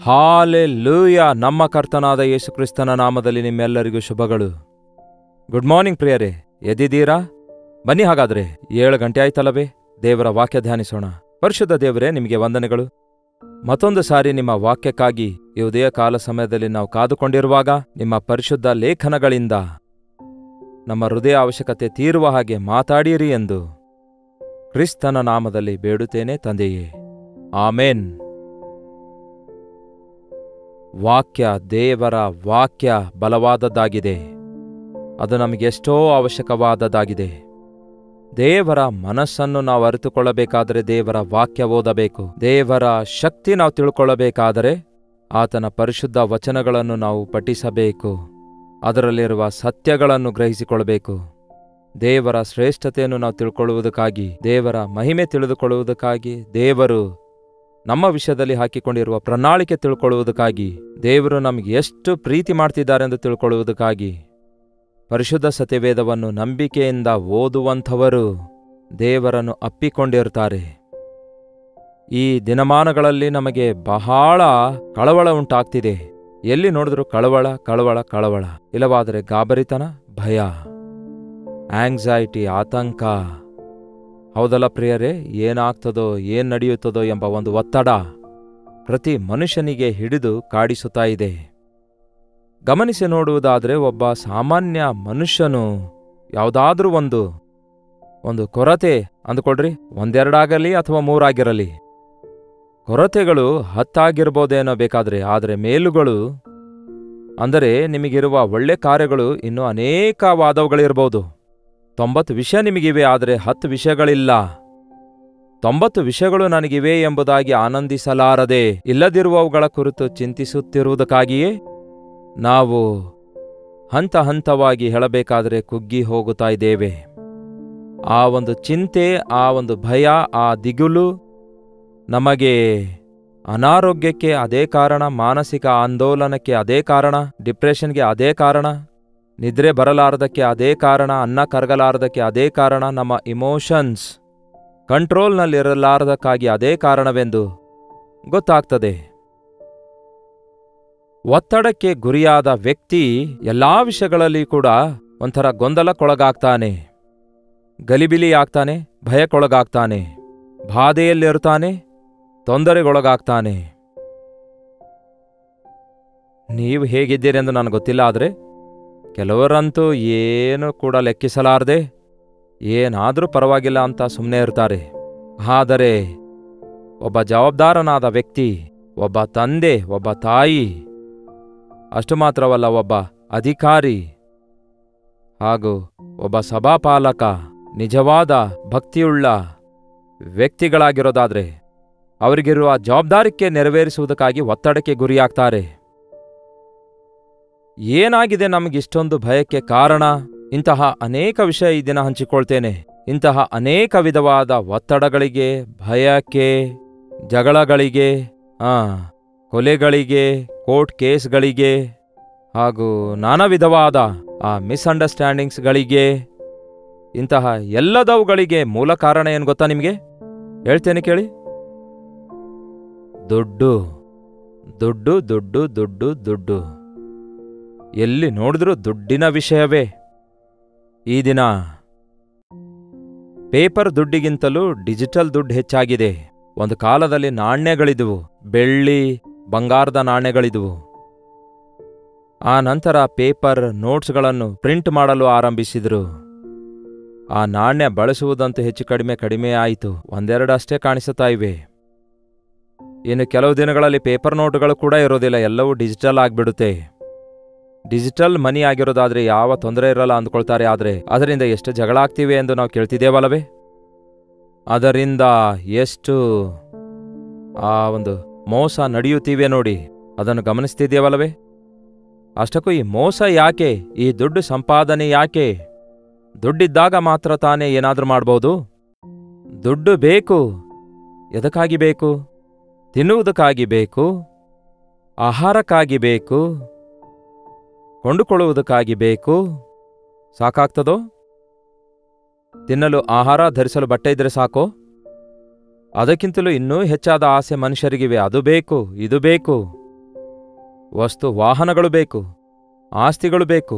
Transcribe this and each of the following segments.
Hallelujah. ನಮ್ಮ ಕರ್ತನಾದ ಯೇಸು ಕ್ರಿಸ್ತನ ನಾಮದಲ್ಲಿ ನಿಮ್ಮೆಲ್ಲರಿಗೂ ಶುಭಗಳು. ಗುಡ್ ಮಾರ್ನಿಂಗ್ ಪ್ರಿಯರೇ, ಎದ್ದಿದ್ದೀರಾ? ಬನ್ನಿ ಹಾಗಾದ್ರೆ, 7 ಗಂಟೆ ಆಯ್ತಲ್ಲವೇ? ದೇವರ ವಾಕ್ಯ ಧ್ಯಾನಿಸೋಣ. ಪರಿಶುದ್ಧ ದೇವರೇ, ನಿಮಗೆ ವಂದನೆಗಳು. ಮತ್ತೊಂದು ಸಾರಿ ನಿಮ್ಮ ವಾಕ್ಯಕ್ಕಾಗಿ ಈ ಉದಯ ಕಾಲ ಸಮಯದಲ್ಲಿ ನಾವು ಕಾದುಕೊಂಡಿರುವಾಗ ನಿಮ್ಮ ಪರಿಶುದ್ಧ ಲೇಖನಗಳಿಂದ ನಮ್ಮ ಹೃದಯ ಅವಶ್ಯಕತೆ ತೀರುವ ಹಾಗೆ ಮಾತಾಡಿರಿ ಎಂದು ಕ್ರಿಸ್ತನ ನಾಮದಲ್ಲಿ ಬೇಡುತ್ತೇನೆ ತಂದೆಯೇ, ಆಮೇನ್. ವಾಕ್ಯ, ದೇವರ ವಾಕ್ಯ ಬಲವಾದದ್ದಾಗಿದೆ. ಅದು ನಮಗೆಷ್ಟೋ ಅವಶ್ಯಕವಾದದ್ದಾಗಿದೆ. ದೇವರ ಮನಸ್ಸನ್ನು ನಾವು ಅರಿತುಕೊಳ್ಳಬೇಕಾದರೆ ದೇವರ ವಾಕ್ಯ ಓದಬೇಕು. ದೇವರ ಶಕ್ತಿ ನಾವು ತಿಳ್ಕೊಳ್ಳಬೇಕಾದರೆ ಆತನ ಪರಿಶುದ್ಧ ವಚನಗಳನ್ನು ನಾವು ಪಠಿಸಬೇಕು. ಅದರಲ್ಲಿರುವ ಸತ್ಯಗಳನ್ನು ಗ್ರಹಿಸಿಕೊಳ್ಳಬೇಕು. ದೇವರ ಶ್ರೇಷ್ಠತೆಯನ್ನು ನಾವು ತಿಳ್ಕೊಳ್ಳುವುದಕ್ಕಾಗಿ, ದೇವರ ಮಹಿಮೆ ತಿಳಿದುಕೊಳ್ಳುವುದಕ್ಕಾಗಿ, ದೇವರು ನಮ್ಮ ವಿಷಯದಲ್ಲಿ ಹಾಕಿಕೊಂಡಿರುವ ಪ್ರಣಾಳಿಕೆ ತಿಳ್ಕೊಳ್ಳುವುದಕ್ಕಾಗಿ, ದೇವರು ನಮಗೆ ಎಷ್ಟು ಪ್ರೀತಿ ಮಾಡ್ತಿದ್ದಾರೆಂದು ತಿಳ್ಕೊಳ್ಳುವುದಕ್ಕಾಗಿ ಪರಿಶುದ್ಧ ಸತ್ಯವೇದವನ್ನು ನಂಬಿಕೆಯಿಂದ ಓದುವಂಥವರು ದೇವರನ್ನು ಅಪ್ಪಿಕೊಂಡಿರ್ತಾರೆ. ಈ ದಿನಮಾನಗಳಲ್ಲಿ ನಮಗೆ ಬಹಳ ಕಳವಳ ಉಂಟಾಗ್ತಿದೆ. ಎಲ್ಲಿ ನೋಡಿದ್ರೂ ಕಳವಳ ಕಳವಳ ಕಳವಳ, ಇಲ್ಲವಾದರೆ ಗಾಬರಿತನ, ಭಯ, ಆಂಗ್ಸೈಟಿ, ಆತಂಕ. ಹೌದಲ್ಲ ಪ್ರಿಯರೇ? ಏನಾಗ್ತದೋ, ಏನ್ ನಡೆಯುತ್ತದೋ ಎಂಬ ಒಂದು ಒತ್ತಡ ಪ್ರತಿ ಮನುಷ್ಯನಿಗೆ ಹಿಡಿದು ಕಾಡಿಸುತ್ತಾ ಇದೆ. ಗಮನಿಸಿ ನೋಡುವುದಾದರೆ, ಒಬ್ಬ ಸಾಮಾನ್ಯ ಮನುಷ್ಯನು ಯಾವುದಾದ್ರೂ ಒಂದು ಕೊರತೆ ಅಂದುಕೊಳ್ರಿ, 1-2 ಆಗಲಿ ಅಥವಾ 3 ಆಗಿರಲಿ, ಕೊರತೆಗಳು 10 ಆಗಿರ್ಬೋದೇನೋ ಬೇಕಾದ್ರೆ, ಆದರೆ ಮೇಲುಗಳು ಅಂದರೆ ನಿಮಗಿರುವ ಒಳ್ಳೆ ಕಾರ್ಯಗಳು ಇನ್ನೂ ಅನೇಕವಾದವುಗಳಿರ್ಬೋದು. 90 ವಿಷಯ ನಿಮಗಿವೆ, ಆದರೆ 10 ವಿಷಯಗಳಿಲ್ಲ. 90 ವಿಷಯಗಳು ನನಗಿವೆ ಎಂಬುದಾಗಿ ಆನಂದಿಸಲಾರದೆ ಇಲ್ಲದಿರುವವುಗಳ ಕುರಿತು ಚಿಂತಿಸುತ್ತಿರುವುದಕ್ಕಾಗಿಯೇ ನಾವು ಹಂತ ಹಂತವಾಗಿ ಹೇಳಬೇಕಾದರೆ ಕುಗ್ಗಿ ಹೋಗುತ್ತಾ ಇದ್ದೇವೆ. ಆ ಒಂದು ಚಿಂತೆ, ಆ ಒಂದು ಭಯ, ಆ ದಿಗುಲು ನಮಗೆ ಅನಾರೋಗ್ಯಕ್ಕೆ ಅದೇ ಕಾರಣ, ಮಾನಸಿಕ ಆಂದೋಲನಕ್ಕೆ ಅದೇ ಕಾರಣ, ಡಿಪ್ರೆಷನ್ಗೆ ಅದೇ ಕಾರಣ, ನಿದ್ರೆ ಬರಲಾರದಕ್ಕೆ ಅದೇ ಕಾರಣ, ಅನ್ನ ಕರಗಲಾರದಕ್ಕೆ ಅದೇ ಕಾರಣ, ನಮ್ಮ ಇಮೋಷನ್ಸ್ ಕಂಟ್ರೋಲ್ನಲ್ಲಿರಲಾರದಕ್ಕಾಗಿ ಅದೇ ಕಾರಣವೆಂದು ಗೊತ್ತಾಗ್ತದೆ. ಒತ್ತಡಕ್ಕೆ ಗುರಿಯಾದ ವ್ಯಕ್ತಿ ಎಲ್ಲಾ ವಿಷಯಗಳಲ್ಲಿ ಕೂಡ ಒಂಥರ ಗೊಂದಲಕ್ಕೊಳಗಾಗ್ತಾನೆ, ಗಲಿಬಿಲಿಯಾಗ್ತಾನೆ, ಭಯಕ್ಕೊಳಗಾಗ್ತಾನೆ, ಬಾಧೆಯಲ್ಲಿರ್ತಾನೆ, ತೊಂದರೆಗೊಳಗಾಗ್ತಾನೆ. ನೀವು ಹೇಗಿದ್ದೀರೆಂದು ನನಗೆ ಗೊತ್ತಿಲ್ಲ, ಆದರೆ ಕೆಲವರಂತೂ ಏನು ಕೂಡ ಲೆಕ್ಕಿಸಲಾರದೆ ಏನಾದರೂ ಪರವಾಗಿಲ್ಲ ಅಂತ ಸುಮ್ಮನೆ ಇರ್ತಾರೆ. ಆದರೆ ಒಬ್ಬ ಜವಾಬ್ದಾರನಾದ ವ್ಯಕ್ತಿ, ಒಬ್ಬ ತಂದೆ, ಒಬ್ಬ ತಾಯಿ, ಅಷ್ಟು ಮಾತ್ರವಲ್ಲ, ಒಬ್ಬ ಅಧಿಕಾರಿ ಹಾಗೂ ಒಬ್ಬ ಸಭಾಪಾಲಕ ನಿಜವಾದ ಭಕ್ತಿಯುಳ್ಳ ವ್ಯಕ್ತಿಗಳಾಗಿರೋದಾದರೆ ಅವರಿಗಿರುವ ಜವಾಬ್ದಾರಿಕೆ ನೆರವೇರಿಸುವುದಕ್ಕಾಗಿ ಒತ್ತಡಕ್ಕೆ ಗುರಿಯಾಗ್ತಾರೆ. ಏನಾಗಿದೆ ನಮಗಿಷ್ಟೊಂದು ಭಯಕ್ಕೆ ಕಾರಣ? ಇಂತಹ ಅನೇಕ ವಿಷಯ ಈ ದಿನ ಹಂಚಿಕೊಳ್ತೇನೆ. ಇಂತಹ ಅನೇಕ ವಿಧವಾದ ಒತ್ತಡಗಳಿಗೆ, ಭಯಕ್ಕೆ, ಜಗಳಗಳಿಗೆ, ಕೊಲೆಗಳಿಗೆ, ಕೋರ್ಟ್ ಕೇಸ್ಗಳಿಗೆ ಹಾಗೂ ನಾನಾ ವಿಧವಾದ ಮಿಸ್ಅಂಡರ್ಸ್ಟ್ಯಾಂಡಿಂಗ್ಸ್ಗಳಿಗೆ, ಇಂತಹ ಎಲ್ಲದವುಗಳಿಗೆ ಮೂಲ ಕಾರಣ ಏನು ಗೊತ್ತಾ ನಿಮಗೆ? ಹೇಳ್ತೇನೆ ಕೇಳಿ. ದುಡ್ಡು, ದುಡ್ಡು, ದುಡ್ಡು, ದುಡ್ಡು, ದುಡ್ಡು. ಎಲ್ಲಿ ನೋಡಿದ್ರೂ ದುಡ್ಡಿನ ವಿಷಯವೇ. ಈ ದಿನ ಪೇಪರ್ ದುಡ್ಡಿಗಿಂತಲೂ ಡಿಜಿಟಲ್ ದುಡ್ಡು ಹೆಚ್ಚಾಗಿದೆ. ಒಂದು ಕಾಲದಲ್ಲಿ ನಾಣ್ಯಗಳಿದ್ವು, ಬೆಳ್ಳಿ, ಬಂಗಾರದ ನಾಣ್ಯಗಳಿದ್ವು. ಆ ನಂತರ ಪೇಪರ್ ನೋಟ್ಸ್ಗಳನ್ನು ಪ್ರಿಂಟ್ ಮಾಡಲು ಆರಂಭಿಸಿದರು. ಆ ನಾಣ್ಯ ಬಳಸುವುದಂತೂ ಹೆಚ್ಚು ಕಡಿಮೆ ಆಯಿತು. 1-2 ಅಷ್ಟೇ ಕಾಣಿಸುತ್ತಾ ಇವೆ. ಇನ್ನು ಕೆಲವು ದಿನಗಳಲ್ಲಿ ಪೇಪರ್ ನೋಟುಗಳು ಕೂಡ ಇರೋದಿಲ್ಲ, ಎಲ್ಲವೂ ಡಿಜಿಟಲ್ ಆಗಿಬಿಡುತ್ತೆ. ಡಿಜಿಟಲ್ ಮನಿ ಆಗಿರೋದಾದ್ರೆ ಯಾವ ತೊಂದರೆ ಇರಲ್ಲ ಅಂದ್ಕೊಳ್ತಾರೆ, ಆದರೆ ಅದರಿಂದ ಎಷ್ಟು ಜಗಳ ಆಗ್ತಿವೆ ಎಂದು ನಾವು ಕೇಳ್ತಿದ್ದೇವಲ್ಲವೇ? ಅದರಿಂದ ಎಷ್ಟು ಒಂದು ಮೋಸ ನಡೆಯುತ್ತಿವೆ ನೋಡಿ, ಅದನ್ನು ಗಮನಿಸ್ತಿದ್ದೇವಲ್ಲವೇ? ಅಷ್ಟಕ್ಕೂ ಈ ಮೋಸ ಯಾಕೆ? ಈ ದುಡ್ಡು ಸಂಪಾದನೆ ಯಾಕೆ? ದುಡ್ಡಿದ್ದಾಗ ಮಾತ್ರ ತಾನೇ ಏನಾದರೂ ಮಾಡ್ಬೋದು. ದುಡ್ಡು ಬೇಕು. ಎದಕ್ಕಾಗಿ ಬೇಕು? ತಿನ್ನುವುದಕ್ಕಾಗಿ ಬೇಕು, ಆಹಾರಕ್ಕಾಗಿ ಬೇಕು, ಕೊಂಡುಕೊಳ್ಳುವುದಕ್ಕಾಗಿ ಬೇಕು. ಸಾಕಾಗ್ತದೋ? ತಿನ್ನಲು ಆಹಾರ, ಧರಿಸಲು ಬಟ್ಟೆ ಇದ್ರೆ ಸಾಕೋ? ಅದಕ್ಕಿಂತಲೂ ಇನ್ನೂ ಹೆಚ್ಚಾದ ಆಸೆ ಮನುಷ್ಯರಿಗಿವೆ. ಅದು ಬೇಕು, ಇದು ಬೇಕು. ವಸ್ತು ವಾಹನಗಳು ಬೇಕು, ಆಸ್ತಿಗಳು ಬೇಕು.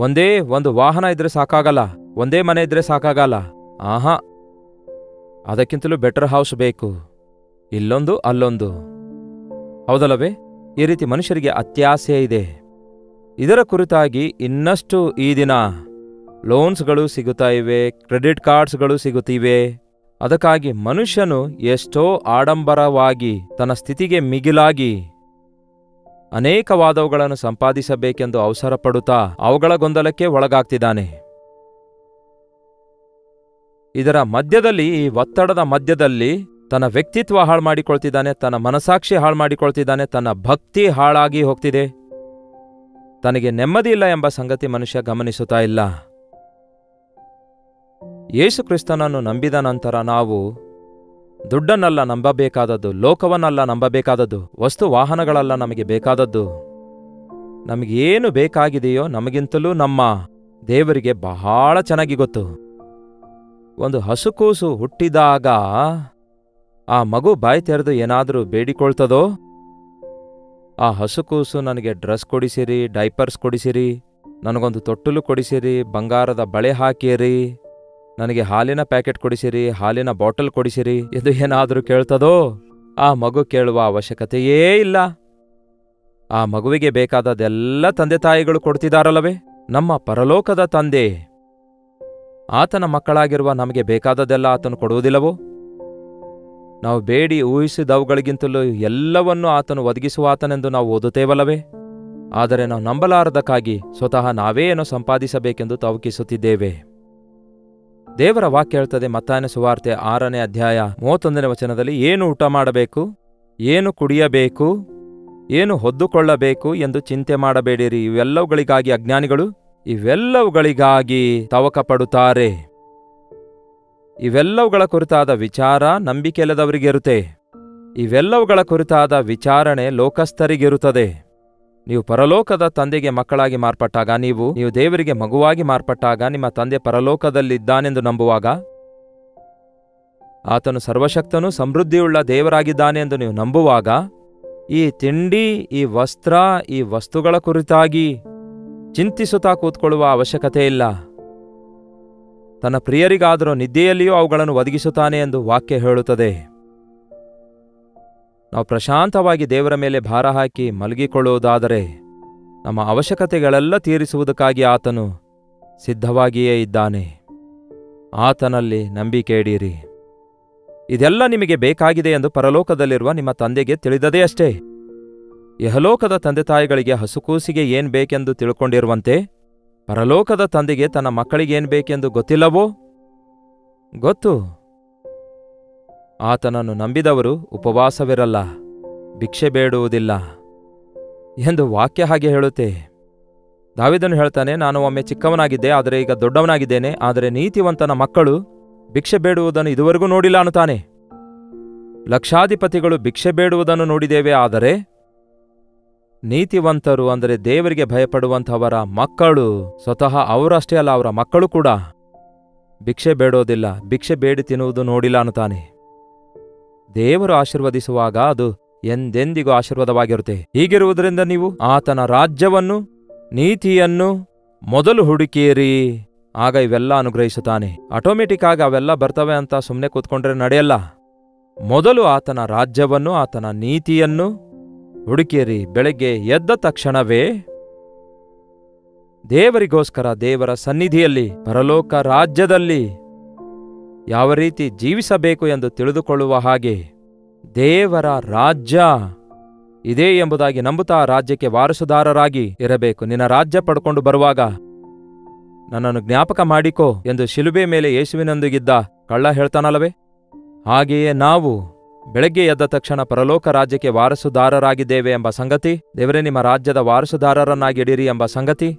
ಒಂದೇ ಒಂದು ವಾಹನ ಇದ್ರೆ ಸಾಕಾಗಲ್ಲ, ಒಂದೇ ಮನೆ ಇದ್ರೆ ಸಾಕಾಗಲ್ಲ. ಆಹಾ, ಅದಕ್ಕಿಂತಲೂ ಬೆಟರ್ ಹೌಸ್ ಬೇಕು, ಇಲ್ಲೊಂದು ಅಲ್ಲೊಂದು. ಹೌದಲ್ಲವೇ? ಈ ರೀತಿ ಮನುಷ್ಯರಿಗೆ ಅತ್ಯಾಸೆ ಇದೆ. ಇದರ ಕುರಿತಾಗಿ ಇನ್ನಷ್ಟು ಈ ದಿನ ಲೋನ್ಸ್ಗಳು ಸಿಗುತ್ತಾ ಇವೆ, ಕ್ರೆಡಿಟ್ ಕಾರ್ಡ್ಸ್ಗಳು ಸಿಗುತ್ತಿವೆ. ಅದಕ್ಕಾಗಿ ಮನುಷ್ಯನು ಎಷ್ಟೋ ಆಡಂಬರವಾಗಿ ತನ್ನ ಸ್ಥಿತಿಗೆ ಮಿಗಿಲಾಗಿ ಅನೇಕವಾದವುಗಳನ್ನು ಸಂಪಾದಿಸಬೇಕೆಂದು ಅವಸರ ಪಡುತ್ತಾ ಅವುಗಳ ಗೊಂದಲಕ್ಕೆ ಒಳಗಾಗ್ತಿದ್ದಾನೆ. ಇದರ ಮಧ್ಯದಲ್ಲಿ, ಈ ಒತ್ತಡದ ಮಧ್ಯದಲ್ಲಿ ತನ್ನ ವ್ಯಕ್ತಿತ್ವ ಹಾಳು ಮಾಡಿಕೊಳ್ತಿದ್ದಾನೆ, ತನ್ನ ಮನಸಾಕ್ಷಿ ಹಾಳು ಮಾಡಿಕೊಳ್ತಿದ್ದಾನೆ, ತನ್ನ ಭಕ್ತಿ ಹಾಳಾಗಿ ಹೋಗ್ತಿದೆ. ತನಗೆ ನೆಮ್ಮದಿ ಇಲ್ಲ ಎಂಬ ಸಂಗತಿ ಮನುಷ್ಯ ಗಮನಿಸುತ್ತಾ ಇಲ್ಲ. ಯೇಸು ಕ್ರಿಸ್ತನನ್ನು ನಂಬಿದ ನಂತರ ನಾವು ದುಡ್ಡನ್ನಲ್ಲ ನಂಬಬೇಕಾದದ್ದು, ಲೋಕವನ್ನಲ್ಲ ನಂಬಬೇಕಾದದ್ದು, ವಸ್ತು ವಾಹನಗಳಲ್ಲ ನಮಗೆ ಬೇಕಾದದ್ದು. ನಮಗೇನು ಬೇಕಾಗಿದೆಯೋ ನಮಗಿಂತಲೂ ನಮ್ಮ ದೇವರಿಗೆ ಬಹಳ ಚೆನ್ನಾಗಿ ಗೊತ್ತು. ಒಂದು ಹಸುಕೂಸು ಹುಟ್ಟಿದಾಗ ಆ ಮಗು ಬಾಯಿ ತೆರೆದು ಏನಾದರೂ ಬೇಡಿಕೊಳ್ತದೋ? ಆ ಹಸುಕೂಸು ನನಗೆ ಡ್ರೆಸ್ ಕೊಡಿಸಿರಿ, ಡೈಪರ್ಸ್ ಕೊಡಿಸಿರಿ, ನನಗೊಂದು ತೊಟ್ಟಲು ಕೊಡಿಸಿರಿ, ಬಂಗಾರದ ಬಳೆ ಹಾಕಿರಿ, ನನಗೆ ಹಾಲಿನ ಪ್ಯಾಕೆಟ್ ಕೊಡಿಸಿರಿ, ಹಾಲಿನ ಬಾಟಲ್ ಕೊಡಿಸಿರಿ ಎಂದು ಏನಾದರೂ ಕೇಳ್ತದೋ? ಆ ಮಗು ಕೇಳುವ ಅವಶ್ಯಕತೆಯೇ ಇಲ್ಲ. ಆ ಮಗುವಿಗೆ ಬೇಕಾದದೆಲ್ಲ ತಂದೆ ತಾಯಿಗಳು ಕೊಡ್ತಿದಾರಲ್ಲವೇ? ನಮ್ಮ ಪರಲೋಕದ ತಂದೆ, ಆತನ ಮಕ್ಕಳಾಗಿರುವ ನಮಗೆ ಬೇಕಾದದೆಲ್ಲ ಆತನು ಕೊಡುವುದಿಲ್ಲವೋ? ನಾವು ಬೇಡಿ ಊಹಿಸಿದವುಗಳಿಗಿಂತಲೂ ಎಲ್ಲವನ್ನೂ ಆತನು ಒದಗಿಸುವಾತನೆಂದು ನಾವು ಓದುತ್ತೇವಲ್ಲವೇ? ಆದರೆ ನಾವು ನಂಬಲಾರದಕ್ಕಾಗಿ ಸ್ವತಃ ನಾವೇ ಏನೋ ಸಂಪಾದಿಸಬೇಕೆಂದು ತವಕಿಸುತ್ತಿದ್ದೇವೆ. ದೇವರ ವಾಕ್ಯ ಹೇಳ್ತದೆ, ಮತ್ತಾಯನ ಸುವಾರ್ತೆ 6ನೇ ಅಧ್ಯಾಯ 31ನೇ ವಚನದಲ್ಲಿ, ಏನು ಊಟ ಮಾಡಬೇಕು, ಏನು ಕುಡಿಯಬೇಕು, ಏನು ಹೊದ್ದುಕೊಳ್ಳಬೇಕು ಎಂದು ಚಿಂತೆ ಮಾಡಬೇಡಿರಿ. ಇವೆಲ್ಲವುಗಳಿಗಾಗಿ ಅಜ್ಞಾನಿಗಳು ಇವೆಲ್ಲವುಗಳಿಗಾಗಿ ತವಕ ಪಡುತ್ತಾರೆ. ಇವೆಲ್ಲವುಗಳ ಕುರಿತಾದ ವಿಚಾರ ನಂಬಿಕೆಯಿಲ್ಲದವರಿಗಿರುತ್ತೆ. ಇವೆಲ್ಲವುಗಳ ಕುರಿತಾದ ವಿಚಾರಣೆ ಲೋಕಸ್ಥರಿಗಿರುತ್ತದೆ. ನೀವು ಪರಲೋಕದ ತಂದೆಗೆ ಮಕ್ಕಳಾಗಿ ಮಾರ್ಪಟ್ಟಾಗ, ನೀವು ದೇವರಿಗೆ ಮಗುವಾಗಿ ಮಾರ್ಪಟ್ಟಾಗ, ನಿಮ್ಮ ತಂದೆ ಪರಲೋಕದಲ್ಲಿದ್ದಾನೆಂದು ನಂಬುವಾಗ, ಆತನು ಸರ್ವಶಕ್ತನೂ ಸಮೃದ್ಧಿಯುಳ್ಳ ದೇವರಾಗಿದ್ದಾನೆ ಎಂದು ನೀವು ನಂಬುವಾಗ, ಈ ತಿಂಡಿ, ಈ ವಸ್ತ್ರ, ಈ ವಸ್ತುಗಳ ಕುರಿತಾಗಿ ಚಿಂತಿಸುತ್ತಾ ಕೂತ್ಕೊಳ್ಳುವ ಅವಶ್ಯಕತೆ ಇಲ್ಲ. ತನ್ನ ಪ್ರಿಯರಿಗಾದರೂ ನಿದ್ದೆಯಲ್ಲಿಯೂ ಅವುಗಳನ್ನು ಒದಗಿಸುತ್ತಾನೆ ಎಂದು ವಾಕ್ಯ ಹೇಳುತ್ತದೆ. ನಾವು ಪ್ರಶಾಂತವಾಗಿ ದೇವರ ಮೇಲೆ ಭಾರ ಹಾಕಿ ಮಲಗಿಕೊಳ್ಳುವುದಾದರೆ ನಮ್ಮ ಅವಶ್ಯಕತೆಗಳೆಲ್ಲ ತೀರಿಸುವುದಕ್ಕಾಗಿ ಆತನು ಸಿದ್ಧವಾಗಿಯೇ ಇದ್ದಾನೆ. ಆತನಲ್ಲಿ ನಂಬಿಕೆ ಇಡಿರಿ. ಇದೆಲ್ಲ ನಿಮಗೆ ಬೇಕಾಗಿದೆ ಎಂದು ಪರಲೋಕದಲ್ಲಿರುವ ನಿಮ್ಮ ತಂದೆಗೆ ತಿಳಿದದೇ ಅಷ್ಟೇ. ಯಹಲೋಕದ ತಂದೆ ತಾಯಿಗಳಿಗೆ ಹಸುಕೂಸಿಗೆ ಏನ್ ಬೇಕೆಂದು ತಿಳ್ಕೊಂಡಿರುವಂತೆ, ಪರಲೋಕದ ತಂದೆಗೆ ತನ್ನ ಮಕ್ಕಳಿಗೇನ್ ಬೇಕೆಂದು ಗೊತ್ತಿಲ್ಲವೋ? ಗೊತ್ತು. ಆತನನ್ನು ನಂಬಿದವರು ಉಪವಾಸವಿರಲ್ಲ, ಭಿಕ್ಷೆ ಬೇಡುವುದಿಲ್ಲ ಎಂದು ವಾಕ್ಯ ಹಾಗೆ ಹೇಳುತ್ತೆ. ದಾವೀದನು ಹೇಳ್ತಾನೆ, ನಾನು ಒಮ್ಮೆ ಚಿಕ್ಕವನಾಗಿದ್ದೆ, ಆದರೆ ಈಗ ದೊಡ್ಡವನಾಗಿದ್ದೇನೆ, ಆದರೆ ನೀತಿವಂತನ ಮಕ್ಕಳು ಭಿಕ್ಷೆ ಬೇಡುವುದನ್ನು ಇದುವರೆಗೂ ನೋಡಿಲ್ಲ ಅನ್ನುತ್ತಾನೆ. ಲಕ್ಷಾಧಿಪತಿಗಳು ಭಿಕ್ಷೆ ಬೇಡುವುದನ್ನು ನೋಡಿದ್ದೇವೆ, ಆದರೆ ನೀತಿವಂತರು, ಅಂದರೆ ದೇವರಿಗೆ ಭಯಪಡುವಂಥವರ ಮಕ್ಕಳು, ಸ್ವತಃ ಅವರಷ್ಟೇ ಅಲ್ಲ, ಅವರ ಮಕ್ಕಳು ಕೂಡ ಭಿಕ್ಷೆ ಬೇಡೋದಿಲ್ಲ, ಭಿಕ್ಷೆ ಬೇಡಿ ತಿನ್ನುವುದು ನೋಡಿಲ್ಲ ಅನ್ನುತ್ತಾನೆ. ದೇವರು ಆಶೀರ್ವದಿಸುವಾಗ ಅದು ಎಂದೆಂದಿಗೂ ಆಶೀರ್ವಾದವಾಗಿರುತ್ತೆ. ಹೀಗಿರುವುದರಿಂದ ನೀವು ಆತನ ರಾಜ್ಯವನ್ನು, ನೀತಿಯನ್ನು ಮೊದಲು ಹುಡುಕಿರಿ, ಆಗ ಇವೆಲ್ಲ ಅನುಗ್ರಹಿಸುತ್ತಾನೆ. ಆಟೋಮೆಟಿಕ್ ಆಗಿ ಅವೆಲ್ಲ ಬರ್ತವೆ ಅಂತ ಸುಮ್ಮನೆ ಕೂತ್ಕೊಂಡ್ರೆ ನಡೆಯಲ್ಲ. ಮೊದಲು ಆತನ ರಾಜ್ಯವನ್ನು, ಆತನ ನೀತಿಯನ್ನು ಹುಡುಕಿರಿ. ಬೆಳಗ್ಗೆ ಎದ್ದ ತಕ್ಷಣವೇ ದೇವರಿಗೋಸ್ಕರ, ದೇವರ ಸನ್ನಿಧಿಯಲ್ಲಿ, ಪರಲೋಕ ರಾಜ್ಯದಲ್ಲಿ ಯಾವ ರೀತಿ ಜೀವಿಸಬೇಕು ಎಂದು ತಿಳಿದುಕೊಳ್ಳುವ ಹಾಗೆ, ದೇವರ ರಾಜ್ಯ ಇದೇ ಎಂಬುದಾಗಿ ನಂಬುತ್ತಾ ರಾಜ್ಯಕ್ಕೆ ವಾರಸುದಾರರಾಗಿ ಇರಬೇಕು. ನಿನ್ನ ರಾಜ್ಯ ಪಡ್ಕೊಂಡು ಬರುವಾಗ ನನ್ನನ್ನು ಜ್ಞಾಪಕ ಮಾಡಿಕೋ ಎಂದು ಶಿಲುಬೆ ಮೇಲೆ ಯೇಸುವಿನೊಂದಿಗಿದ್ದ ಕಳ್ಳ ಹೇಳ್ತಾನಲ್ಲವೇ? ಹಾಗೆಯೇ ನಾವು ಬೆಳಗ್ಗೆ ಎದ್ದ ತಕ್ಷಣ ಪರಲೋಕ ರಾಜ್ಯಕ್ಕೆ ವಾರಸುದಾರರಾಗಿದ್ದೇವೆ ಎಂಬ ಸಂಗತಿ, ದೇವರೇ ನಿಮ್ಮ ರಾಜ್ಯದ ವಾರಸುದಾರರನ್ನಾಗಿಡಿರಿ ಎಂಬ ಸಂಗತಿ,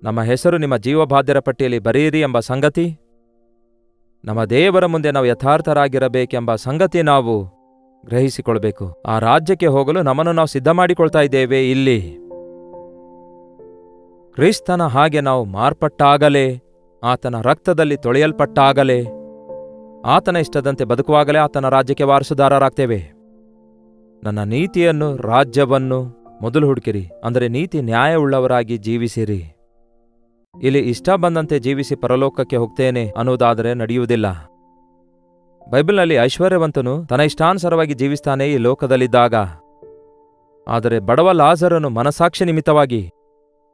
ನಮ್ಮ ಹೆಸರು ನಿಮ್ಮ ಜೀವಬಾಧ್ಯರ ಪಟ್ಟಿಯಲ್ಲಿ ಬರೆಯಿರಿ ಎಂಬ ಸಂಗತಿ, ನಮ್ಮ ದೇವರ ಮುಂದೆ ನಾವು ಯಥಾರ್ಥರಾಗಿರಬೇಕೆಂಬ ಸಂಗತಿ ನಾವು ಗ್ರಹಿಸಿಕೊಳ್ಬೇಕು. ಆ ರಾಜ್ಯಕ್ಕೆ ಹೋಗಲು ನಮ್ಮನ್ನು ನಾವು ಸಿದ್ಧ ಮಾಡಿಕೊಳ್ತಾ ಇದ್ದೇವೆ. ಇಲ್ಲಿ ಕ್ರಿಸ್ತನ ಹಾಗೆ ನಾವು ಮಾರ್ಪಟ್ಟಾಗಲೇ, ಆತನ ರಕ್ತದಲ್ಲಿ ತೊಳೆಯಲ್ಪಟ್ಟಾಗಲೇ, ಆತನ ಇಷ್ಟದಂತೆ ಬದುಕುವಾಗಲೇ ಆತನ ರಾಜ್ಯಕ್ಕೆ ವಾರಸುದಾರರಾಗ್ತೇವೆ. ನನ್ನ ನೀತಿಯನ್ನು, ರಾಜ್ಯವನ್ನು ಮೊದಲು ಹುಡುಕಿರಿ, ಅಂದರೆ ನೀತಿ ನ್ಯಾಯವುಳ್ಳವರಾಗಿ ಜೀವಿಸಿರಿ. ಇಲ್ಲಿ ಇಷ್ಟ ಬಂದಂತೆ ಜೀವಿಸಿ ಪರಲೋಕಕ್ಕೆ ಹೋಗ್ತೇನೆ ಅನ್ನುವುದಾದರೆ ನಡೆಯುವುದಿಲ್ಲ. ಬೈಬಲ್ನಲ್ಲಿ ಐಶ್ವರ್ಯವಂತನು ತನ್ನ ಇಷ್ಟಾನುಸಾರವಾಗಿ ಜೀವಿಸ್ತಾನೆ ಈ ಲೋಕದಲ್ಲಿದ್ದಾಗ. ಆದರೆ ಬಡವ ಲಾಜರನು ಮನಸಾಕ್ಷಿ ನಿಮಿತ್ತವಾಗಿ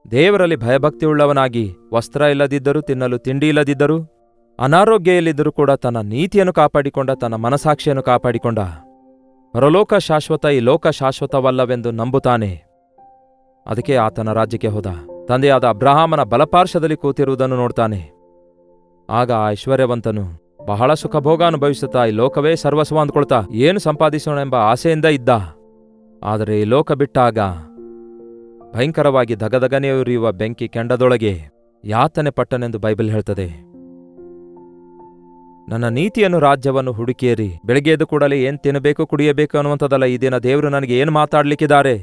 ದೇವರಲ್ಲಿ ಭಯಭಕ್ತಿಯುಳ್ಳವನಾಗಿ ವಸ್ತ್ರ ಇಲ್ಲದಿದ್ದರೂ ತಿನ್ನಲು ತಿಂಡಿ ಇಲ್ಲದಿದ್ದರೂ ಅನಾರೋಗ್ಯದಲ್ಲಿದ್ದರೂ ಕೂಡ ತನ್ನ ನೀತಿಯನ್ನು ಕಾಪಾಡಿಕೊಂಡ, ತನ್ನ ಮನಸಾಕ್ಷಿಯನ್ನು ಕಾಪಾಡಿಕೊಂಡ. ಪರಲೋಕ ಶಾಶ್ವತ, ಈ ಲೋಕ ಶಾಶ್ವತವಲ್ಲವೆಂದು ನಂಬುತ್ತಾನೆ. ಅದಕ್ಕೆ ಆತನ ರಾಜ್ಯಕ್ಕೆ ಹೋದ. ತಂದೆಯಾದ ಅಬ್ರಹಾಮನ ಬಲಪಾರ್ಶ್ವದಲ್ಲಿ ಕೂತಿರುವುದನ್ನು ನೋಡ್ತಾನೆ. ಆಗ ಆ ಐಶ್ವರ್ಯವಂತನು ಬಹಳ ಸುಖಭೋಗ ಅನುಭವಿಸುತ್ತಾ ಈ ಲೋಕವೇ ಸರ್ವಸ್ವ ಅಂದ್ಕೊಳ್ತಾ ಏನು ಸಂಪಾದಿಸೋಣ ಎಂಬ ಆಸೆಯಿಂದ ಇದ್ದ. ಆದರೆ ಈ ಲೋಕ ಬಿಟ್ಟಾಗ ಭಯಂಕರವಾಗಿ ಧಗಧಗನೆ ಉರಿಯುವ ಬೆಂಕಿ ಕೆಂಡದೊಳಗೆ ಯಾತನೆ ಪಟ್ಟನೆಂದು ಬೈಬಲ್ ಹೇಳ್ತದೆ. ನನ್ನ ನೀತಿಯನ್ನು ರಾಜ್ಯವನ್ನು ಹುಡುಕಿಯರಿ. ಬೆಳಗ್ಗೆ ಎದ್ದು ಕೂಡಲೇ ಏನು ತಿನ್ನಬೇಕು ಕುಡಿಯಬೇಕು ಅನ್ನುವಂಥದ್ದಲ್ಲ. ಈ ದಿನ ದೇವರು ನನಗೆ ಏನು ಮಾತಾಡ್ಲಿಕ್ಕಿದ್ದಾರೆ,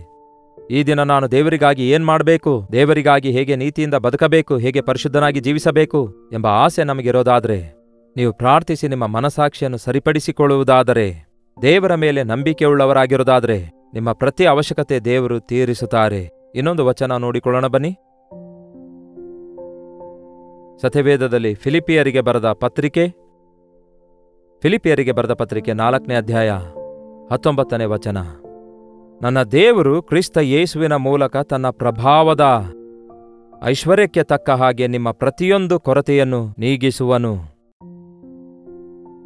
ಈ ದಿನ ನಾನು ದೇವರಿಗಾಗಿ ಏನ್ ಮಾಡಬೇಕು, ದೇವರಿಗಾಗಿ ಹೇಗೆ ನೀತಿಯಿಂದ ಬದುಕಬೇಕು, ಹೇಗೆ ಪರಿಶುದ್ಧನಾಗಿ ಜೀವಿಸಬೇಕು ಎಂಬ ಆಸೆ ನಮಗಿರೋದಾದ್ರೆ, ನೀವು ಪ್ರಾರ್ಥಿಸಿ ನಿಮ್ಮ ಮನಸಾಕ್ಷಿಯನ್ನು ಸರಿಪಡಿಸಿಕೊಳ್ಳುವುದಾದರೆ, ದೇವರ ಮೇಲೆ ನಂಬಿಕೆಯುಳ್ಳವರಾಗಿರೋದಾದ್ರೆ ನಿಮ್ಮ ಪ್ರತಿ ಅವಶ್ಯಕತೆ ದೇವರು ತೀರಿಸುತ್ತಾರೆ. ಇನ್ನೊಂದು ವಚನ ನೋಡಿಕೊಳ್ಳೋಣ ಬನ್ನಿ. ಸತ್ಯವೇದದಲ್ಲಿ ಫಿಲಿಪಿಯರಿಗೆ ಬರೆದ ಪತ್ರಿಕೆ 4ನೇ ಅಧ್ಯಾಯ 19ನೇ ವಚನ. ನನ್ನ ದೇವರು ಕ್ರಿಸ್ತ ಯೇಸುವಿನ ಮೂಲಕ ತನ್ನ ಪ್ರಭಾವದ ಐಶ್ವರ್ಯಕ್ಕೆ ತಕ್ಕ ಹಾಗೆ ನಿಮ್ಮ ಪ್ರತಿಯೊಂದು ಕೊರತೆಯನ್ನು ನೀಗಿಸುವನು.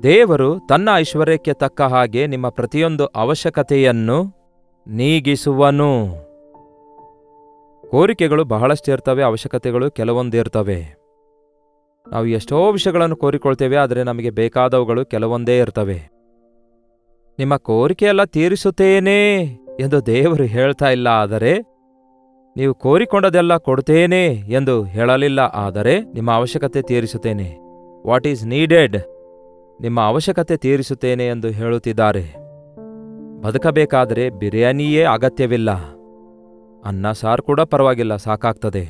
ದೇವರು ತನ್ನ ಐಶ್ವರ್ಯಕ್ಕೆ ತಕ್ಕ ಹಾಗೆ ನಿಮ್ಮ ಪ್ರತಿಯೊಂದು ಅವಶ್ಯಕತೆಯನ್ನು ನೀಗಿಸುವನು. ಕೋರಿಕೆಗಳು ಬಹಳಷ್ಟಿರ್ತವೆ, ಅವಶ್ಯಕತೆಗಳು ಕೆಲವೊಂದಿರ್ತವೆ. ನಾವು ಎಷ್ಟೋ ವಿಷಯಗಳನ್ನು ಕೋರಿಕೊಳ್ತೇವೆ, ಆದರೆ ನಮಗೆ ಬೇಕಾದವುಗಳು ಕೆಲವೊಂದೇ ಇರ್ತವೆ. ನಿಮ್ಮ ಕೋರಿಕೆಯೆಲ್ಲ ತೀರಿಸುತ್ತೇನೆ ಎಂದು ದೇವರು ಹೇಳ್ತಾ ಇಲ್ಲ. ಆದರೆ ನೀವು ಕೋರಿಕೊಂಡದೆಲ್ಲ ಕೊಡ್ತೇನೆ ಎಂದು ಹೇಳಲಿಲ್ಲ. ಆದರೆ ನಿಮ್ಮ ಅವಶ್ಯಕತೆ ತೀರಿಸುತ್ತೇನೆ, ವಾಟ್ ಈಸ್ ನೀಡೆಡ್, ನಿಮ್ಮ ಅವಶ್ಯಕತೆ ತೀರಿಸುತ್ತೇನೆ ಎಂದು ಹೇಳುತ್ತಿದ್ದಾರೆ. ಬದುಕಬೇಕಾದರೆ ಬಿರಿಯಾನಿಯೇ ಅಗತ್ಯವಿಲ್ಲ, ಅನ್ನ ಸಾರು ಕೂಡ ಪರವಾಗಿಲ್ಲ, ಸಾಕಾಗ್ತದೆ.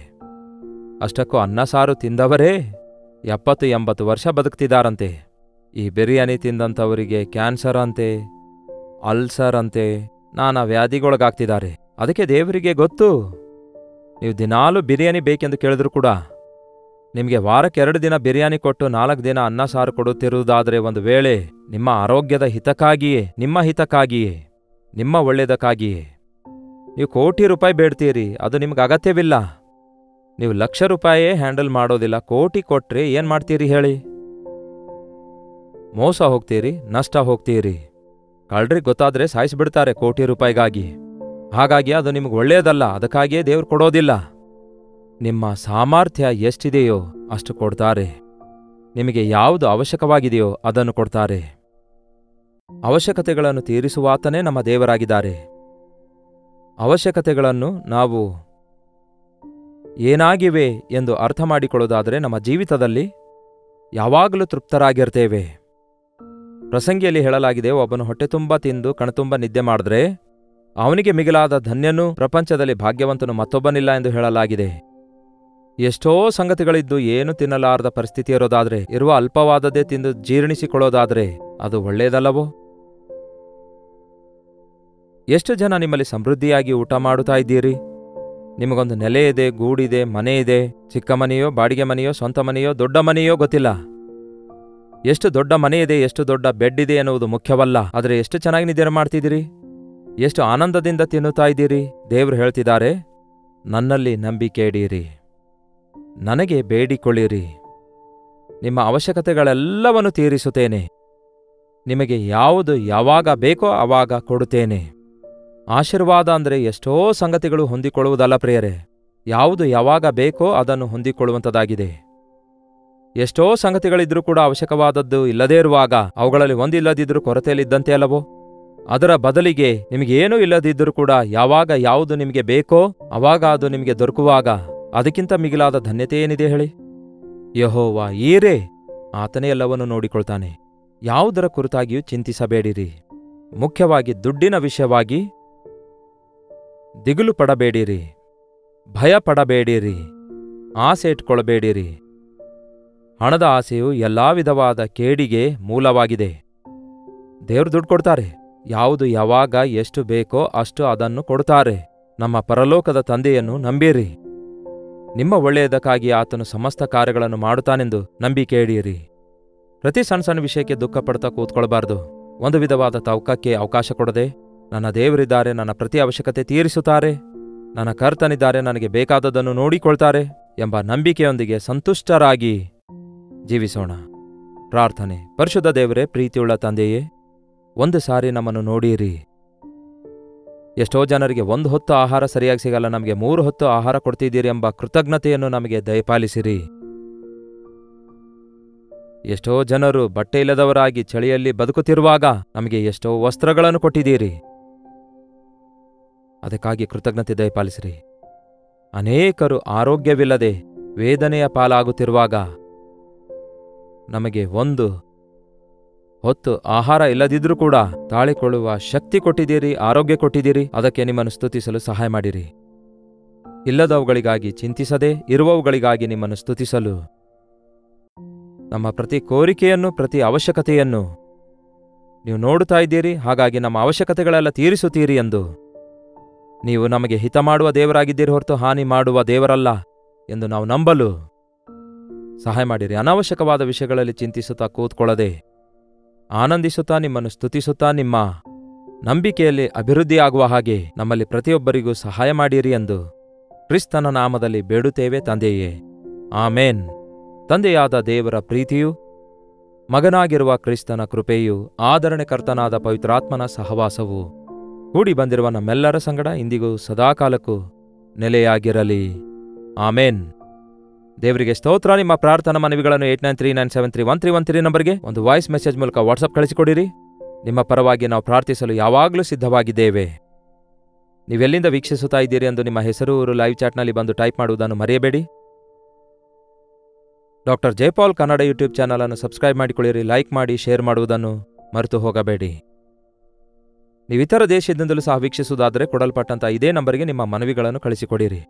ಅಷ್ಟಕ್ಕೂ ಅನ್ನ ಸಾರು ತಿಂದವರೇ 70-80 ವರ್ಷ ಬದುಕ್ತಿದ್ದಾರಂತೆ. ಈ ಬಿರಿಯಾನಿ ತಿಂದಂಥವರಿಗೆ ಕ್ಯಾನ್ಸರ್ ಅಂತೆ, ಅಲ್ಸರ್ ಅಂತೆ, ನಾನಾ ವ್ಯಾಧಿಗೊಳಗಾಗ್ತಿದ್ದಾರೆ. ಅದಕ್ಕೆ ದೇವರಿಗೆ ಗೊತ್ತು. ನೀವು ದಿನಾಲೂ ಬಿರಿಯಾನಿ ಬೇಕೆಂದು ಕೇಳಿದ್ರು ಕೂಡ ನಿಮಗೆ ವಾರಕ್ಕೆ 2 ದಿನ ಬಿರಿಯಾನಿ ಕೊಟ್ಟು 4 ದಿನ ಅನ್ನ ಸಾರು ಕೊಡುತ್ತಿರುವುದಾದರೆ, ಒಂದು ವೇಳೆ ನಿಮ್ಮ ಆರೋಗ್ಯದ ಹಿತಕ್ಕಾಗಿಯೇ, ನಿಮ್ಮ ಹಿತಕ್ಕಾಗಿಯೇ, ನಿಮ್ಮ ಒಳ್ಳೆಯದಕ್ಕಾಗಿಯೇ ನೀವು ಕೋಟಿ ರೂಪಾಯಿ ಬೇಡ್ತೀರಿ, ಅದು ನಿಮ್ಗೆ ಅಗತ್ಯವಿಲ್ಲ. ನೀವು ಲಕ್ಷ ರೂಪಾಯೇ ಹ್ಯಾಂಡಲ್ ಮಾಡೋದಿಲ್ಲ, ಕೋಟಿ ಕೊಟ್ರೆ ಏನ್ ಮಾಡ್ತೀರಿ ಹೇಳಿ? ಮೋಸ ಹೋಗ್ತೀರಿ, ನಷ್ಟ ಹೋಗ್ತೀರಿ. ಕಳ್ರಿಗೆ ಗೊತ್ತಾದ್ರೆ ಸಾಯಿಸಿಬಿಡ್ತಾರೆ ಕೋಟಿ ರೂಪಾಯಿಗಾಗಿ. ಹಾಗಾಗಿ ಅದು ನಿಮ್ಗೆ ಒಳ್ಳೆಯದಲ್ಲ, ಅದಕ್ಕಾಗಿಯೇ ದೇವ್ರು ಕೊಡೋದಿಲ್ಲ. ನಿಮ್ಮ ಸಾಮರ್ಥ್ಯ ಎಷ್ಟಿದೆಯೋ ಅಷ್ಟು ಕೊಡ್ತಾರೆ. ನಿಮಗೆ ಯಾವುದು ಅವಶ್ಯಕವಾಗಿದೆಯೋ ಅದನ್ನು ಕೊಡ್ತಾರೆ. ಅವಶ್ಯಕತೆಗಳನ್ನು ತೀರಿಸುವಾತನೇ ನಮ್ಮ ದೇವರಾಗಿದ್ದಾರೆ. ಅವಶ್ಯಕತೆಗಳನ್ನು ನಾವು ಏನಾಗಿವೆ ಎಂದು ಅರ್ಥ ಮಾಡಿಕೊಳ್ಳೋದಾದರೆ ನಮ್ಮ ಜೀವಿತದಲ್ಲಿ ಯಾವಾಗಲೂ ತೃಪ್ತರಾಗಿರ್ತೇವೆ. ಪ್ರಸಂಗಿಯಲ್ಲಿ ಹೇಳಲಾಗಿದೆ, ಒಬ್ಬನು ಹೊಟ್ಟೆ ತುಂಬ ತಿಂದು ಕಣತುಂಬ ನಿದ್ದೆ ಮಾಡಿದ್ರೆ ಅವನಿಗೆ ಮಿಗಿಲಾದ ಧನ್ಯನೂ ಪ್ರಪಂಚದಲ್ಲಿ ಭಾಗ್ಯವಂತನು ಮತ್ತೊಬ್ಬನಿಲ್ಲ ಎಂದು ಹೇಳಲಾಗಿದೆ. ಎಷ್ಟೋ ಸಂಗತಿಗಳಿದ್ದು ಏನು ತಿನ್ನಲಾರದ ಪರಿಸ್ಥಿತಿ ಇರೋದಾದ್ರೆ, ಇರುವ ಅಲ್ಪವಾದದ್ದೇ ತಿಂದು ಜೀರ್ಣಿಸಿಕೊಳ್ಳೋದಾದ್ರೆ ಅದು ಒಳ್ಳೆಯದಲ್ಲವೋ? ಎಷ್ಟು ಜನ ನಿಮ್ಮಲ್ಲಿ ಸಮೃದ್ಧಿಯಾಗಿ ಊಟ ಮಾಡುತ್ತಾ ಇದ್ದೀರಿ? ನಿಮಗೊಂದು ನೆಲೆ ಇದೆ, ಗೂಡಿದೆ, ಮನೆ ಇದೆ. ಚಿಕ್ಕ ಮನೆಯೋ, ಬಾಡಿಗೆ ಮನೆಯೋ, ಸ್ವಂತ ಮನೆಯೋ, ದೊಡ್ಡ ಮನೆಯೋ ಗೊತ್ತಿಲ್ಲ. ಎಷ್ಟು ದೊಡ್ಡ ಮನೆ ಇದೆ, ಎಷ್ಟು ದೊಡ್ಡ ಬೆಡ್ ಇದೆ ಎನ್ನುವುದು ಮುಖ್ಯವಲ್ಲ. ಆದರೆ ಎಷ್ಟು ಚೆನ್ನಾಗಿ ನಿದ್ದೆ ಮಾಡ್ತಿದ್ದೀರಿ, ಎಷ್ಟು ಆನಂದದಿಂದ ತಿನ್ನುತ್ತಾ ಇದ್ದೀರಿ. ದೇವರು ಹೇಳ್ತಿದ್ದಾರೆ, ನನ್ನಲ್ಲಿ ನಂಬಿಕೆ ಇಡೀರಿ, ನನಗೆ ಬೇಡಿಕೊಳ್ಳಿರಿ, ನಿಮ್ಮ ಅವಶ್ಯಕತೆಗಳೆಲ್ಲವನ್ನು ತೀರಿಸುತ್ತೇನೆ, ನಿಮಗೆ ಯಾವುದು ಯಾವಾಗ ಬೇಕೋ ಆವಾಗ ಕೊಡುತ್ತೇನೆ. ಆಶೀರ್ವಾದ ಅಂದರೆ ಎಷ್ಟೋ ಸಂಗತಿಗಳು ಹೊಂದಿಕೊಳ್ಳುವುದಲ್ಲ ಪ್ರಿಯರೇ, ಯಾವುದು ಯಾವಾಗ ಬೇಕೋ ಅದನ್ನು ಹೊಂದಿಕೊಳ್ಳುವಂಥದ್ದಾಗಿದೆ. ಎಷ್ಟೋ ಸಂಗತಿಗಳಿದ್ರೂ ಕೂಡ ಅವಶ್ಯಕವಾದದ್ದು ಇಲ್ಲದೇ ಇರುವಾಗ ಅವುಗಳಲ್ಲಿ ಒಂದಿಲ್ಲದಿದ್ರೂ ಕೊರತೆಯಲ್ಲಿದ್ದಂತೆ ಅಲ್ಲವೋ? ಅದರ ಬದಲಿಗೆ ನಿಮಗೇನೂ ಇಲ್ಲದಿದ್ದರೂ ಕೂಡ ಯಾವಾಗ ಯಾವುದು ನಿಮಗೆ ಬೇಕೋ ಅವಾಗ ಅದು ನಿಮಗೆ ದೊರಕುವಾಗ ಅದಕ್ಕಿಂತ ಮಿಗಿಲಾದ ಧನ್ಯತೆ ಏನಿದೆ ಹೇಳಿ? ಯೆಹೋವ ಈರೇ, ಆತನೇ ಎಲ್ಲವನ್ನು ನೋಡಿಕೊಳ್ತಾನೆ. ಯಾವುದರ ಕುರಿತಾಗಿಯೂ ಚಿಂತಿಸಬೇಡಿರಿ. ಮುಖ್ಯವಾಗಿ ದುಡ್ಡಿನ ವಿಷಯವಾಗಿ ದಿಗುಲು ಪಡಬೇಡಿರಿ, ಭಯ ಪಡಬೇಡಿರಿ, ಆಸೆ ಇಟ್ಕೊಳ್ಬೇಡಿರಿ. ಹಣದ ಆಸೆಯು ಎಲ್ಲಾ ವಿಧವಾದ ಕೇಡಿಗೆ ಮೂಲವಾಗಿದೆ. ದೇವ್ರು ದುಡ್ಡು ಕೊಡ್ತಾರೆ, ಯಾವುದು ಯಾವಾಗ ಎಷ್ಟು ಬೇಕೋ ಅಷ್ಟು ಅದನ್ನು ಕೊಡ್ತಾರೆ. ನಮ್ಮ ಪರಲೋಕದ ತಂದೆಯನ್ನು ನಂಬಿರಿ. ನಿಮ್ಮ ಒಳ್ಳೆಯದಕ್ಕಾಗಿ ಆತನು ಸಮಸ್ತ ಕಾರ್ಯಗಳನ್ನು ಮಾಡುತ್ತಾನೆಂದು ನಂಬಿಕೆ ಇಡಿಯಿರಿ. ಪ್ರತಿ ಸಣ್ಣ ಸಣ್ಣ ವಿಷಯಕ್ಕೆ ದುಃಖ ಪಡ್ತಾ ಕೂತ್ಕೊಳ್ಬಾರ್ದು. ಒಂದು ವಿಧವಾದ ತೌಕಕ್ಕೆ ಅವಕಾಶ ಕೊಡದೆ, ನನ್ನ ದೇವರಿದ್ದಾರೆ, ನನ್ನ ಪ್ರತಿ ಅವಶ್ಯಕತೆ ತೀರಿಸುತ್ತಾರೆ, ನನ್ನ ಕರ್ತನಿದ್ದಾರೆ, ನನಗೆ ಬೇಕಾದದನ್ನು ನೋಡಿಕೊಳ್ತಾರೆ ಎಂಬ ನಂಬಿಕೆಯೊಂದಿಗೆ ಸಂತುಷ್ಟರಾಗಿ ಜೀವಿಸೋಣ. ಪ್ರಾರ್ಥನೆ. ಪರಿಶುದ್ಧ ದೇವರೇ, ಪ್ರೀತಿಯುಳ್ಳ ತಂದೆಯೇ, ಒಂದು ಸಾರಿ ನಮ್ಮನ್ನು ನೋಡಿರಿ. ಎಷ್ಟೋ ಜನರಿಗೆ ಒಂದು ಹೊತ್ತು ಆಹಾರ ಸರಿಯಾಗಿ ಸಿಗಲ್ಲ, ನಮಗೆ 3 ಹೊತ್ತು ಆಹಾರ ಕೊಡ್ತಿದ್ದೀರಿ ಎಂಬ ಕೃತಜ್ಞತೆಯನ್ನು ನಮಗೆ ದಯಪಾಲಿಸಿರಿ. ಎಷ್ಟೋ ಜನರು ಬಟ್ಟೆ ಇಲ್ಲದವರಾಗಿ ಚಳಿಯಲ್ಲಿ ಬದುಕುತ್ತಿರುವಾಗ ನಮಗೆ ಎಷ್ಟೋ ವಸ್ತ್ರಗಳನ್ನು ಕೊಟ್ಟಿದ್ದೀರಿ. ಅದಕ್ಕಾಗಿ ಕೃತಜ್ಞತೆ ದಯಪಾಲಿಸಿರಿ. ಅನೇಕರು ಆರೋಗ್ಯವಿಲ್ಲದೆ ವೇದನೆಯ ಪಾಲಾಗುತ್ತಿರುವಾಗ ನಮಗೆ ಒಂದು ಹೊತ್ತು ಆಹಾರ ಇಲ್ಲದಿದ್ರೂ ಕೂಡ ತಾಳಿಕೊಳ್ಳುವ ಶಕ್ತಿ ಕೊಟ್ಟಿದ್ದೀರಿ, ಆರೋಗ್ಯ ಕೊಟ್ಟಿದ್ದೀರಿ. ಅದಕ್ಕೆ ನಿಮ್ಮನ್ನು ಸ್ತುತಿಸಲು ಸಹಾಯ ಮಾಡಿರಿ. ಇಲ್ಲದವುಗಳಿಗಾಗಿ ಚಿಂತಿಸದೆ ಇರುವವುಗಳಿಗಾಗಿ ನಿಮ್ಮನ್ನು ಸ್ತುತಿಸಲು, ನಮ್ಮ ಪ್ರತಿ ಕೋರಿಕೆಯನ್ನು, ಪ್ರತಿ ಅವಶ್ಯಕತೆಯನ್ನು ನೀವು ನೋಡುತ್ತಾ ಇದ್ದೀರಿ. ಹಾಗಾಗಿ ನಮ್ಮ ಅವಶ್ಯಕತೆಗಳೆಲ್ಲ ತೀರಿಸುತ್ತೀರಿ ಎಂದು ನೀವು ನಮಗೆ ಹಿತ ಮಾಡುವ ದೇವರಾಗಿದ್ದೀರಿ ಹೊರತು ಹಾನಿ ಮಾಡುವ ದೇವರಲ್ಲ ಎಂದು ನಾವು ನಂಬಲು ಸಹಾಯ ಮಾಡಿರಿ. ಅನಾವಶ್ಯಕವಾದ ವಿಷಯಗಳಲ್ಲಿ ಚಿಂತಿಸುತ್ತಾ ಕೂತ್ಕೊಳ್ಳದೆ ಆನಂದಿಸುತ್ತಾ ನಿಮ್ಮನ್ನು ಸ್ತುತಿಸುತ್ತಾ ನಿಮ್ಮ ನಂಬಿಕೆಯಲ್ಲಿ ಅಭಿವೃದ್ಧಿಯಾಗುವ ಹಾಗೆ ನಮ್ಮಲ್ಲಿ ಪ್ರತಿಯೊಬ್ಬರಿಗೂ ಸಹಾಯ ಮಾಡಿರಿ ಎಂದು ಕ್ರಿಸ್ತನ ನಾಮದಲ್ಲಿ ಬೇಡುತ್ತೇವೆ ತಂದೆಯೇ, ಆಮೇನ್. ತಂದೆಯಾದ ದೇವರ ಪ್ರೀತಿಯು, ಮಗನಾಗಿರುವ ಕ್ರಿಸ್ತನ ಕೃಪೆಯು, ಆದರಣೆಕರ್ತನಾದ ಪವಿತ್ರಾತ್ಮನ ಸಹವಾಸವು ಕೂಡಿ ಬಂದಿರುವ ನಮ್ಮೆಲ್ಲರ ಸಂಗಡ ಇಂದಿಗೂ ಸದಾಕಾಲಕ್ಕೂ ನೆಲೆಯಾಗಿರಲಿ. ಆಮೇನ್. ದೇವರಿಗೆ ಸ್ತೋತ್ರ. ನಿಮ್ಮ ಪ್ರಾರ್ಥನಾ ಮನವಿಗಳನ್ನು 8939731313 ನಂಬರ್ಗೆ ಒಂದು ವಾಯ್ಸ್ ಮೆಸೇಜ್ ಮೂಲಕ ವಾಟ್ಸಪ್ ಕಳಿಸಿಕೊಡಿರಿ. ನಿಮ್ಮ ಪರವಾಗಿ ನಾವು ಪ್ರಾರ್ಥಿಸಲು ಯಾವಾಗಲೂ ಸಿದ್ಧವಾಗಿದ್ದೇವೆ. ನೀವೆಲ್ಲಿಂದ ವೀಕ್ಷಿಸುತ್ತಾ ಇದ್ದೀರಿ ಎಂದು ನಿಮ್ಮ ಹೆಸರು, ಊರು ಲೈವ್ ಚಾಟ್ನಲ್ಲಿ ಬಂದು ಟೈಪ್ ಮಾಡುವುದನ್ನು ಮರೆಯಬೇಡಿ. Doctor Jaipal Kannada YouTube channel ಅನ್ನು ಸಬ್ಸ್ಕ್ರೈಬ್ ಮಾಡಿಕೊಳ್ಳಿರಿ. ಲೈಕ್ ಮಾಡಿ, ಶೇರ್ ಮಾಡುವುದನ್ನು ಮರೆತು ಹೋಗಬೇಡಿ. ನೀವಿತರ ದೇಶದಿಂದಲೂ ಸಹ ವೀಕ್ಷಿಸುವುದಾದರೆ ಕೊಡಲ್ಪಟ್ಟಂಥ ಇದೇ ನಂಬರ್ಗೆ ನಿಮ್ಮ ಮನವಿಗಳನ್ನು ಕಳಿಸಿಕೊಡಿರಿ.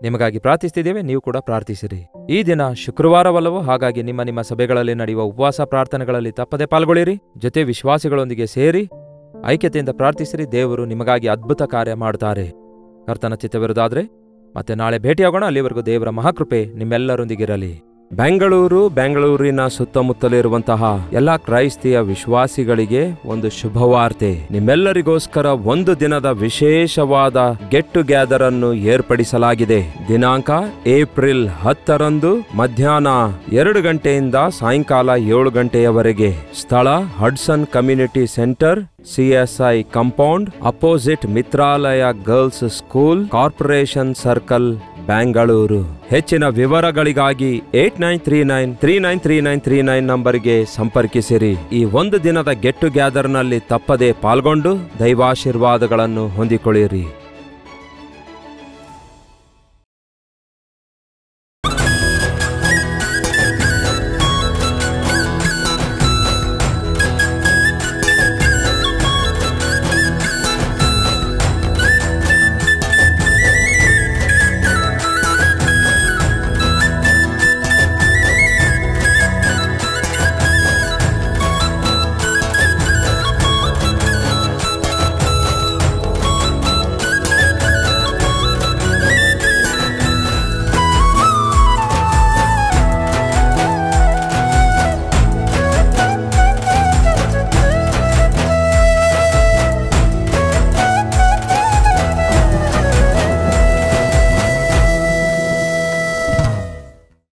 ನಿಮಗಾಗಿ ಪ್ರಾರ್ಥಿಸ್ತಿದ್ದೇವೆ, ನೀವು ಕೂಡ ಪ್ರಾರ್ಥಿಸಿರಿ. ಈ ದಿನ ಶುಕ್ರವಾರವಲ್ಲವೋ, ಹಾಗಾಗಿ ನಿಮ್ಮ ಸಭೆಗಳಲ್ಲಿ ನಡೆಯುವ ಉಪವಾಸ ಪ್ರಾರ್ಥನೆಗಳಲ್ಲಿ ತಪ್ಪದೆ ಪಾಲ್ಗೊಳ್ಳಿರಿ. ಜೊತೆ ವಿಶ್ವಾಸಿಗಳೊಂದಿಗೆ ಸೇರಿ ಐಕ್ಯತೆಯಿಂದ ಪ್ರಾರ್ಥಿಸಿರಿ. ದೇವರು ನಿಮಗಾಗಿ ಅದ್ಭುತ ಕಾರ್ಯ ಮಾಡುತ್ತಾರೆ. ಕರ್ತನ ಚಿತ್ತವಿರುವುದಾದರೆ ಮತ್ತೆ ನಾಳೆ ಭೇಟಿಯಾಗೋಣ. ಅಲ್ಲಿವರೆಗೂ ದೇವರ ಮಹಾಕೃಪೆ ನಿಮ್ಮೆಲ್ಲರೊಂದಿಗಿರಲಿ. ಬೆಂಗಳೂರಿನ ಸುತ್ತಮುತ್ತಲಿರುವಂತಹ ಎಲ್ಲ ಕ್ರೈಸ್ತಿಯ ವಿಶ್ವಾಸಿಗಳಿಗೆ ಒಂದು ಶುಭವಾರ್ತೆ. ನಿಮ್ಮೆಲ್ಲರಿಗೋಸ್ಕರ ಒಂದು ದಿನದ ವಿಶೇಷವಾದ ಗೆಟ್ ಟುಗೆದರ್ ಅನ್ನು ಏರ್ಪಡಿಸಲಾಗಿದೆ. ದಿನಾಂಕ ಏಪ್ರಿಲ್ 10ರಂದು ಮಧ್ಯಾಹ್ನ 2 ಗಂಟೆಯಿಂದ ಸಾಯಂಕಾಲ 7 ಗಂಟೆಯವರೆಗೆ. ಸ್ಥಳ Hudson community centre, CSI compound, opposite Mitralaya girls school, corporation circle, Bengaluru. ಹೆಚ್ಚಿನ ವಿವರಗಳಿಗಾಗಿ 8939393939 ನಂಬರ್ಗೆ ಸಂಪರ್ಕಿಸಿರಿ. ಈ ಒಂದು ದಿನದ ಗೆಟ್ ಟುಗೆದರ್ನಲ್ಲಿ ತಪ್ಪದೆ ಪಾಲ್ಗೊಂಡು ದೈವಾಶೀರ್ವಾದಗಳನ್ನು ಹೊಂದಿಕೊಳ್ಳಿರಿ.